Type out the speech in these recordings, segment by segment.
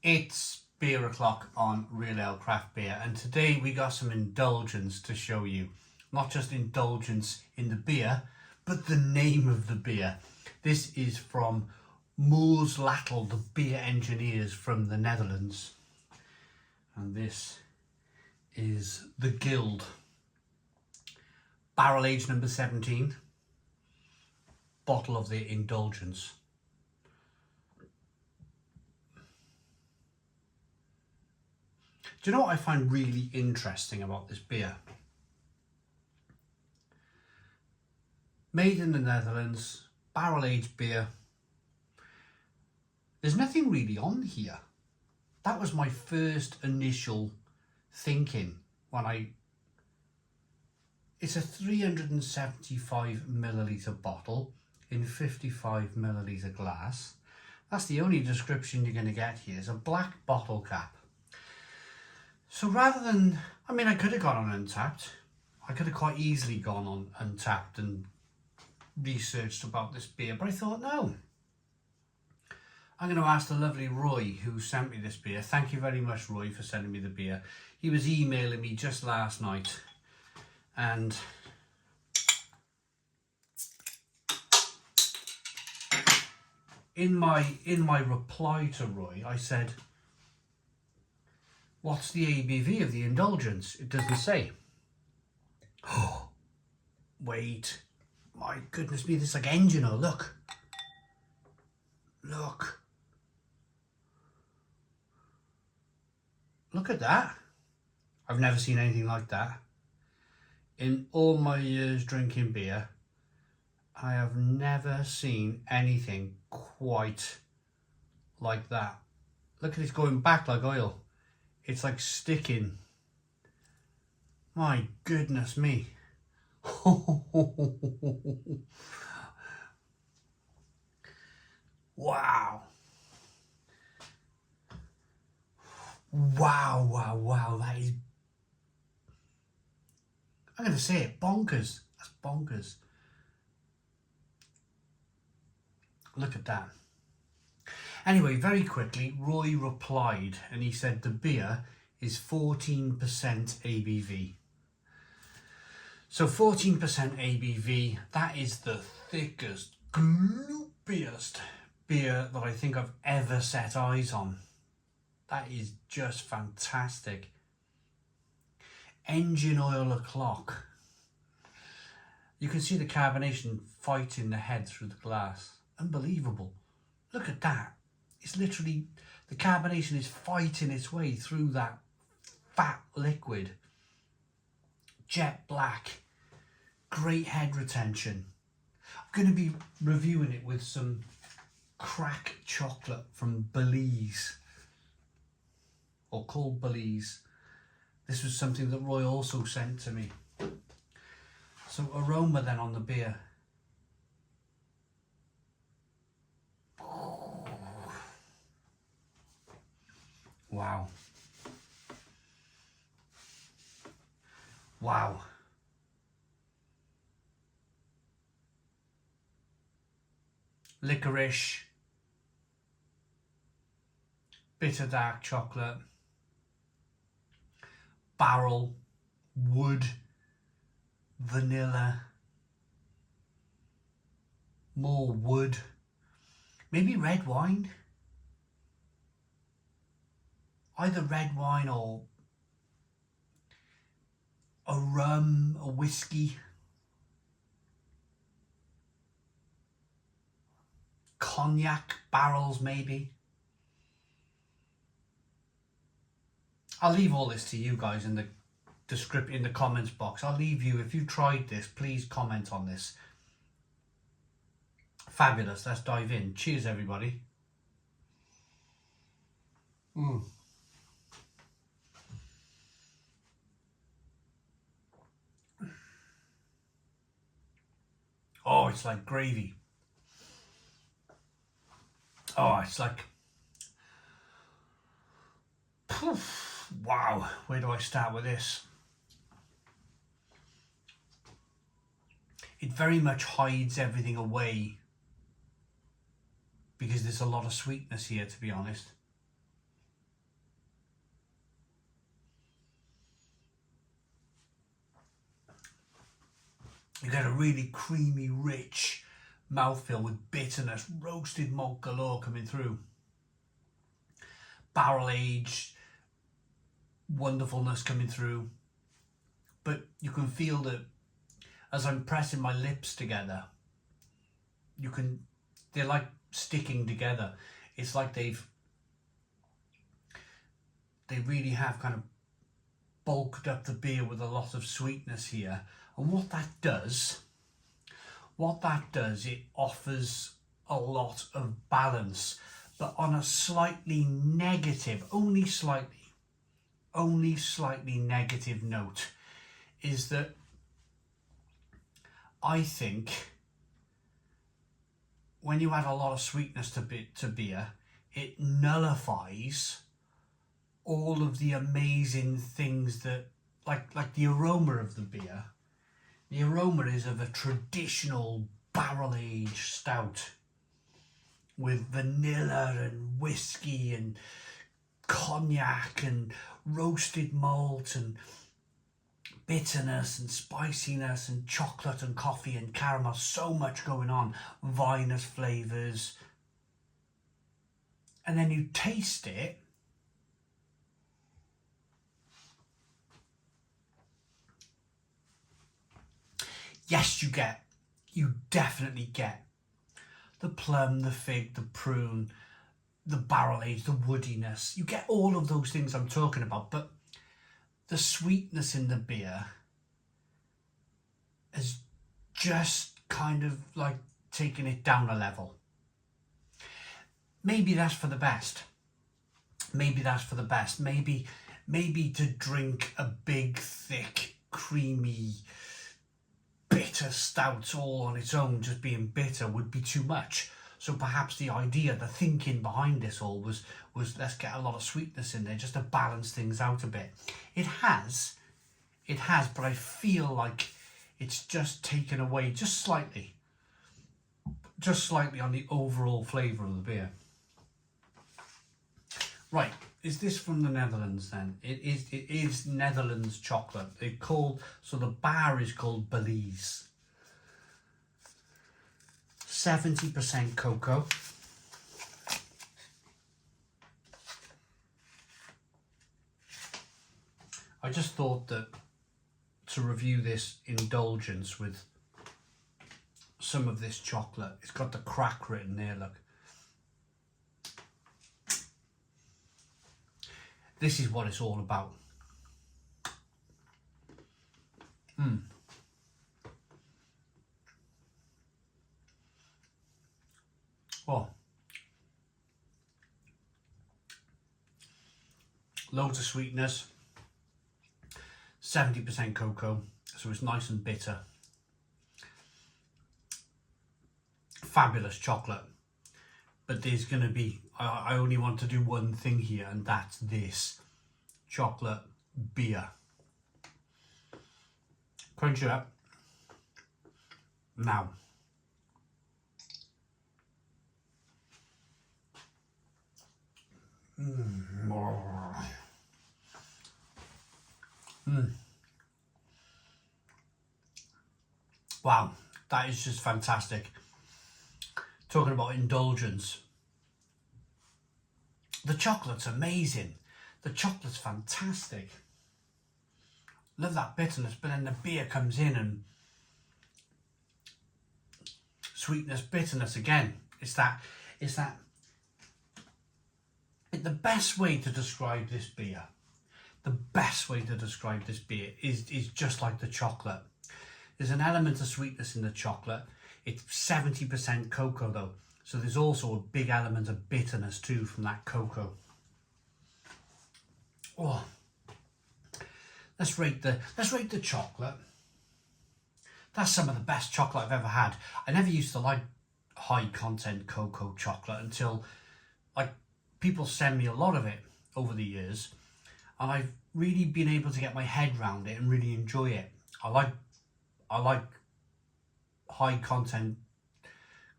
It's beer o'clock on Real Ale Craft Beer, and today we got some indulgence to show you. Not just indulgence in the beer, but the name of the beer. This is from Moersleutel, the beer engineers from the Netherlands. And this is the Guild. Barrel age number 17. Bottle of the Indulgence. Do you know what I find really interesting about this beer? Made in the Netherlands, barrel-aged beer. There's nothing really on here. That was my first initial thinking when It's a 375 milliliter bottle in 55 milliliter glass. That's the only description you're going to get here. It's a black bottle cap. So rather than, I could have gone on Untapped. I could have quite easily gone on Untapped and researched about this beer, but I thought, no. I'm going to ask the lovely Roy who sent me this beer. Thank you very much, Roy, for sending me the beer. He was emailing me just last night, and in my reply to Roy, I said, what's the ABV of the Indulgence? It doesn't say. Oh, wait. My goodness me, this is like engine oil. Look. Look. Look at that. I've never seen anything like that. In all my years drinking beer, I have never seen anything quite like that. Look at it going back like oil. It's like sticking. My goodness me. Wow. Wow. That is, I'm going to say it, bonkers. That's bonkers. Look at that. Anyway, very quickly, Roy replied and he said the beer is 14% ABV. So 14% ABV, that is the thickest, gloopiest beer that I think I've ever set eyes on. That is just fantastic. Engine oil o'clock. You can see the carbonation fighting the head through the glass. Unbelievable. Look at that. It's literally, the carbonation is fighting its way through that fat liquid. Jet black. Great head retention. I'm going to be reviewing it with some crack chocolate from Belize. Or called Belize. This was something that Roy also sent to me. So aroma then on the beer. Wow. Wow. Licorice. Bitter dark chocolate. Barrel. Wood. Vanilla. More wood. Maybe red wine. Either red wine or a rum, a whiskey, cognac barrels maybe. I'll leave all this to you guys in the in the comments box. I'll leave you, if you've tried this, please comment on this. Fabulous. Let's dive in. Cheers, everybody. Oh, it's like gravy. Oh, it's like, poof, wow. Where do I start with this? It very much hides everything away because there's a lot of sweetness here, to be honest. You get a really creamy, rich mouthfeel with bitterness, roasted malt galore coming through. Barrel aged wonderfulness coming through. But you can feel that as I'm pressing my lips together, they're like sticking together. It's like they really have kind of bulked up the beer with a lot of sweetness here. And what that does, it offers a lot of balance, but on a slightly negative, only slightly negative note, is that I think when you add a lot of sweetness to beer, it nullifies all of the amazing things that, like the aroma of the beer. The aroma is of a traditional barrel-aged stout with vanilla and whiskey and cognac and roasted malt and bitterness and spiciness and chocolate and coffee and caramel. So much going on, vinous flavours. And then you taste it, yes, you definitely get the plum, the fig, the prune, the barrel age, the woodiness. You get all of those things I'm talking about, but the sweetness in the beer is just kind of like taking it down a level. Maybe that's for the best. Maybe to drink a big, thick, creamy, bitter stout all on its own, just being bitter, would be too much. So perhaps the idea, the thinking behind this all was let's get a lot of sweetness in there just to balance things out a bit. It has, but I feel like it's just taken away just slightly on the overall flavour of the beer. Right, is this from the Netherlands then? It is Netherlands chocolate. So the bar is called Belize. 70% cocoa. I just thought that to review this indulgence with some of this chocolate, it's got the crack written there, look. This is what it's all about. Oh. Loads of sweetness. 70% cocoa, so it's nice and bitter. Fabulous chocolate. But there's going to be, I only want to do one thing here, and that's this chocolate beer. Crunch it up. Now. Wow, that is just fantastic. Talking about indulgence, the chocolate's amazing. The chocolate's fantastic. Love that bitterness, but then the beer comes in and sweetness, bitterness again. The best way to describe this beer, is just like the chocolate. There's an element of sweetness in the chocolate. It's 70% cocoa though, so there's also a big element of bitterness too from that cocoa. Oh, let's rate the chocolate. That's some of the best chocolate I've ever had. I never used to like high content cocoa chocolate until people send me a lot of it over the years, and I've really been able to get my head around it and really enjoy it. I like high content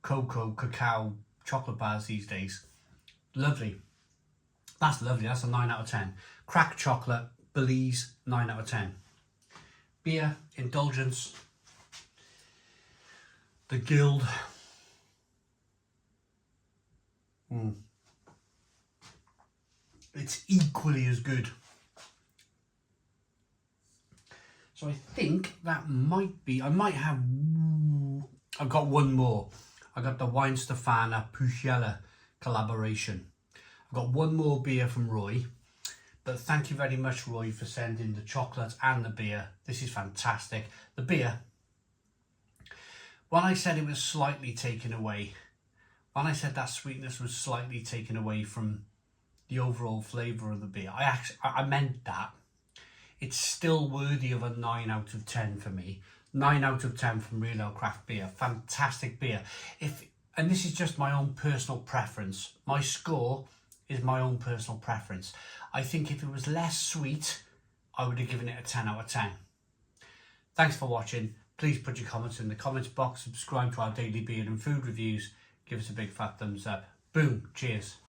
cacao chocolate bars these days. Lovely. That's lovely. That's a 9 out of 10. Cracked chocolate, Belize, 9 out of 10. Beer, indulgence, The Guild. It's equally as good. So I think that might be, I might have, I've got one more. I got the Weinstefana Puchella collaboration. I've got one more beer from Roy, but thank you very much, Roy, for sending the chocolates and the beer. This is fantastic. The beer, when I said it was slightly taken away, when I said that sweetness was slightly taken away from the overall flavour of the beer, I meant that. It's still worthy of a 9 out of 10 for me. 9 out of 10 from Real Ale Craft Beer. Fantastic beer. And this is just my own personal preference. My score is my own personal preference. I think if it was less sweet, I would have given it a 10 out of 10. Thanks for watching. Please put your comments in the comments box. Subscribe to our daily beer and food reviews. Give us a big fat thumbs up. Boom. Cheers.